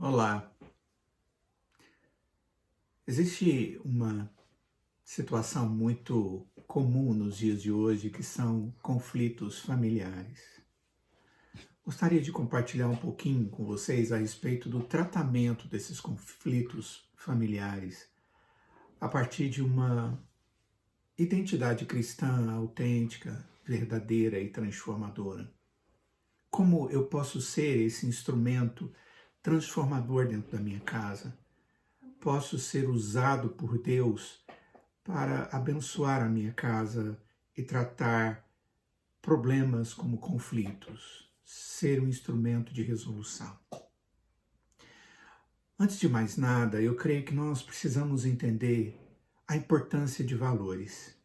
Olá, existe uma situação muito comum nos dias de hoje que são conflitos familiares. Gostaria de compartilhar um pouquinho com vocês a respeito do tratamento desses conflitos familiares a partir de uma identidade cristã autêntica, verdadeira e transformadora. Como eu posso ser esse instrumento transformador dentro da minha casa? Posso ser usado por Deus para abençoar a minha casa e tratar problemas como conflitos, ser um instrumento de resolução. Antes de mais nada, eu creio que nós precisamos entender a importância de valores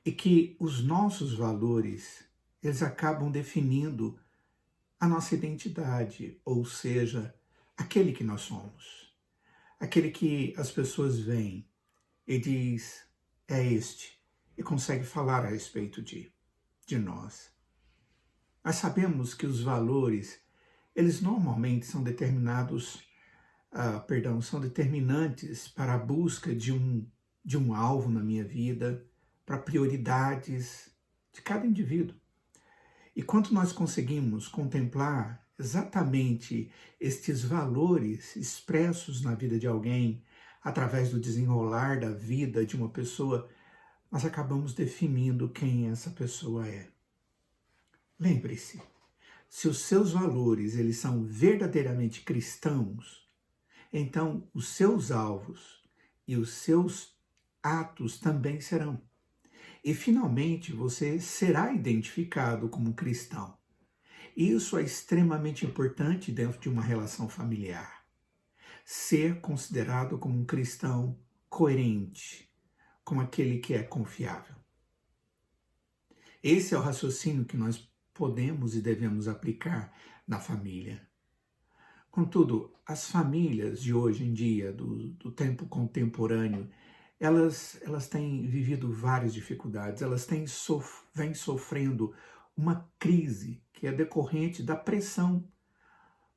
e que os nossos valores, eles acabam definindo a nossa identidade, ou seja, aquele que nós somos, aquele que as pessoas veem e diz, é este, e consegue falar a respeito de nós. Nós sabemos que os valores, eles normalmente são são determinantes para a busca de um alvo na minha vida, para prioridades de cada indivíduo. E quando nós conseguimos contemplar exatamente estes valores expressos na vida de alguém, através do desenrolar da vida de uma pessoa, nós acabamos definindo quem essa pessoa é. Lembre-se, se os seus valores eles são verdadeiramente cristãos, então os seus alvos e os seus atos também serão. E finalmente você será identificado como cristão. Isso é extremamente importante dentro de uma relação familiar. Ser considerado como um cristão coerente, como aquele que é confiável. Esse é o raciocínio que nós podemos e devemos aplicar na família. Contudo, as famílias de hoje em dia, do tempo contemporâneo, elas têm vivido várias dificuldades, vêm sofrendo uma crise que é decorrente da pressão,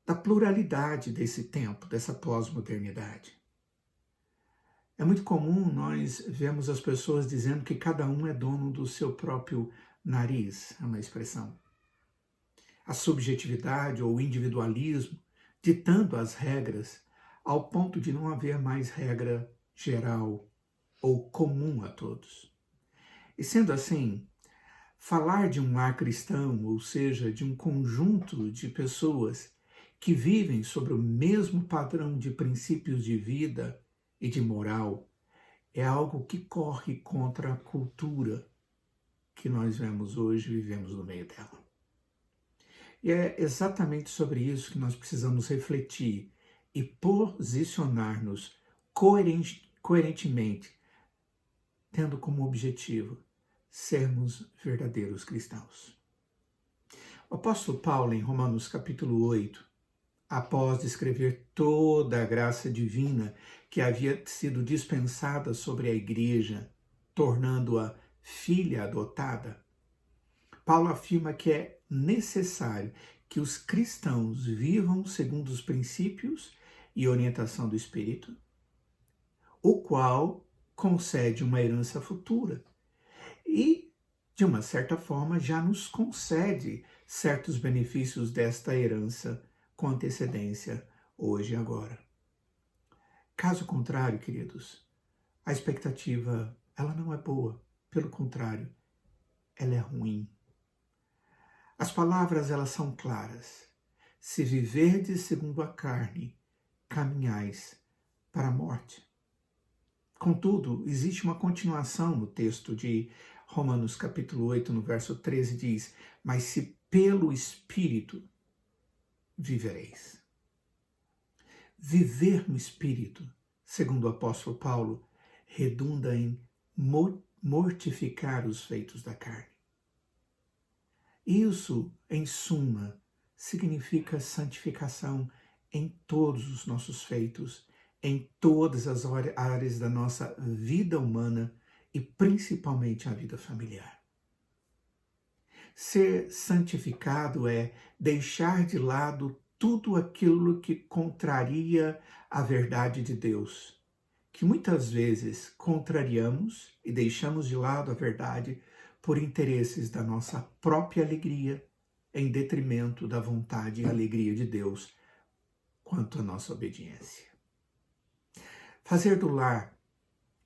da pluralidade desse tempo, dessa pós-modernidade. É muito comum nós vermos as pessoas dizendo que cada um é dono do seu próprio nariz, é uma expressão. A subjetividade ou o individualismo ditando as regras ao ponto de não haver mais regra geral ou comum a todos. E sendo assim, falar de um lar cristão, ou seja, de um conjunto de pessoas que vivem sobre o mesmo padrão de princípios de vida e de moral, é algo que corre contra a cultura que nós vemos hoje e vivemos no meio dela. E é exatamente sobre isso que nós precisamos refletir e posicionar-nos coerentemente, tendo como objetivo sermos verdadeiros cristãos. O apóstolo Paulo, em Romanos capítulo 8, após descrever toda a graça divina que havia sido dispensada sobre a igreja, tornando-a filha adotada, Paulo afirma que é necessário que os cristãos vivam segundo os princípios e orientação do Espírito, o qual concede uma herança futura e, de uma certa forma, já nos concede certos benefícios desta herança com antecedência, hoje e agora. Caso contrário, queridos, a expectativa ela não é boa, pelo contrário, ela é ruim. As palavras elas são claras. Se viverdes segundo a carne, caminhais para a morte. Contudo, existe uma continuação no texto de Romanos capítulo 8, no verso 13, diz: mas se pelo Espírito vivereis. Viver no Espírito, segundo o apóstolo Paulo, redunda em mortificar os feitos da carne. Isso, em suma, significa santificação em todos os nossos feitos, em todas as áreas da nossa vida humana e principalmente a vida familiar. Ser santificado é deixar de lado tudo aquilo que contraria a verdade de Deus, que muitas vezes contrariamos e deixamos de lado a verdade por interesses da nossa própria alegria, em detrimento da vontade e alegria de Deus quanto à nossa obediência. Fazer do lar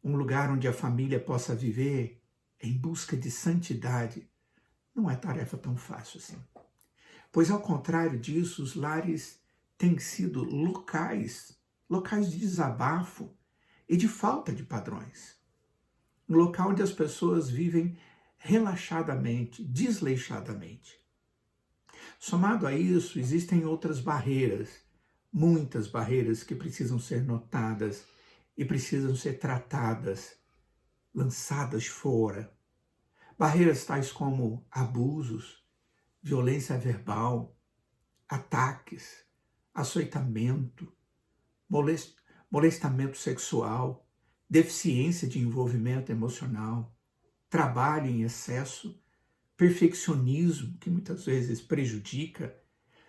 um lugar onde a família possa viver em busca de santidade não é tarefa tão fácil assim. Pois, ao contrário disso, os lares têm sido locais de desabafo e de falta de padrões. Um local onde as pessoas vivem relaxadamente, desleixadamente. Somado a isso, existem outras barreiras, muitas barreiras que precisam ser notadas e precisam ser tratadas, lançadas fora. Barreiras tais como abusos, violência verbal, ataques, açoitamento, molestamento sexual, deficiência de envolvimento emocional, trabalho em excesso, perfeccionismo, que muitas vezes prejudica,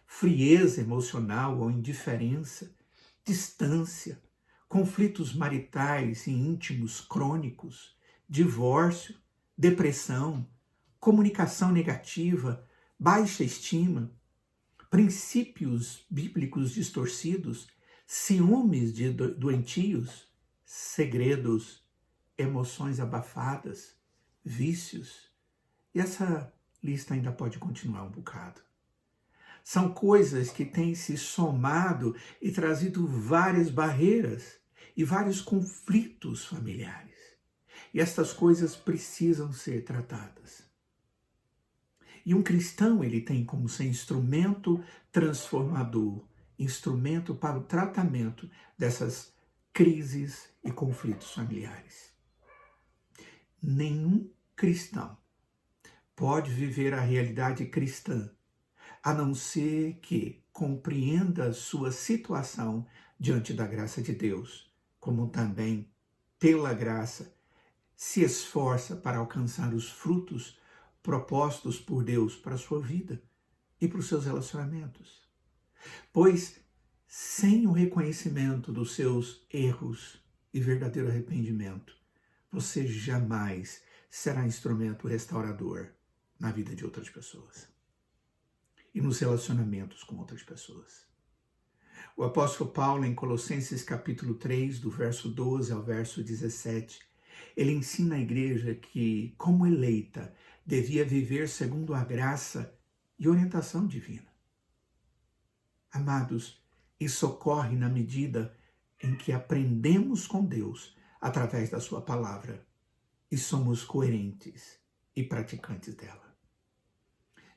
frieza emocional ou indiferença, distância, conflitos maritais e íntimos crônicos, divórcio, depressão, comunicação negativa, baixa estima, princípios bíblicos distorcidos, ciúmes doentios, segredos, emoções abafadas, vícios. E essa lista ainda pode continuar um bocado. São coisas que têm se somado e trazido várias barreiras e vários conflitos familiares. E estas coisas precisam ser tratadas. E um cristão, ele tem como ser instrumento transformador, instrumento para o tratamento dessas crises e conflitos familiares. Nenhum cristão pode viver a realidade cristã, a não ser que compreenda a sua situação diante da graça de Deus, como também, pela graça, se esforça para alcançar os frutos propostos por Deus para a sua vida e para os seus relacionamentos. Pois, sem o reconhecimento dos seus erros e verdadeiro arrependimento, você jamais será instrumento restaurador na vida de outras pessoas e nos relacionamentos com outras pessoas. O apóstolo Paulo, em Colossenses capítulo 3, do verso 12 ao verso 17, ele ensina a igreja que, como eleita, devia viver segundo a graça e orientação divina. Amados, isso ocorre na medida em que aprendemos com Deus através da sua palavra e somos coerentes e praticantes dela.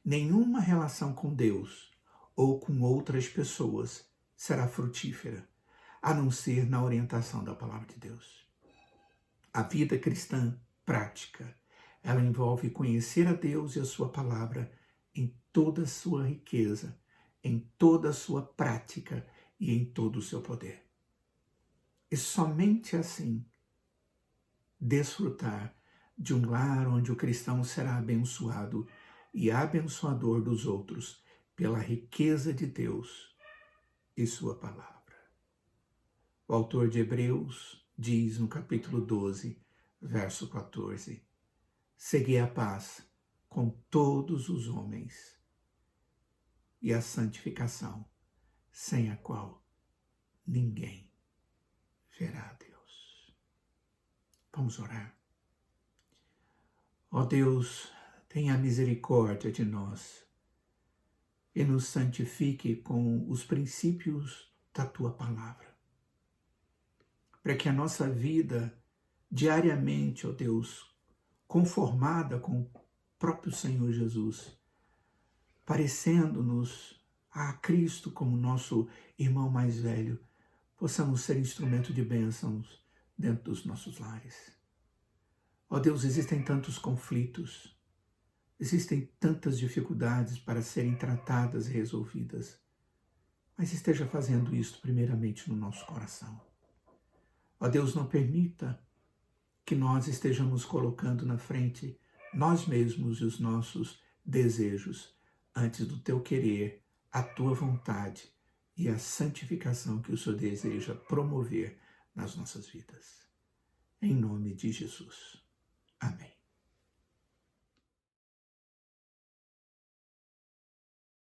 Nenhuma relação com Deus ou com outras pessoas será frutífera, a não ser na orientação da palavra de Deus. A vida cristã prática, ela envolve conhecer a Deus e a sua palavra em toda a sua riqueza, em toda a sua prática e em todo o seu poder. E somente assim desfrutar de um lar onde o cristão será abençoado e abençoador dos outros pela riqueza de Deus e sua palavra. O autor de Hebreus diz no capítulo 12, verso 14, segui a paz com todos os homens e a santificação, sem a qual ninguém verá a Deus. Vamos orar. Ó Deus, tenha misericórdia de nós e nos santifique com os princípios da Tua palavra, para que a nossa vida diariamente, ó Deus, conformada com o próprio Senhor Jesus, parecendo-nos a Cristo como nosso irmão mais velho, possamos ser instrumento de bênçãos dentro dos nossos lares. Ó Deus, existem tantos conflitos, existem tantas dificuldades para serem tratadas e resolvidas, mas esteja fazendo isso primeiramente no nosso coração. Ó Deus, não permita que nós estejamos colocando na frente nós mesmos e os nossos desejos antes do Teu querer, a Tua vontade e a santificação que o Senhor deseja promover nas nossas vidas. Em nome de Jesus. Amém.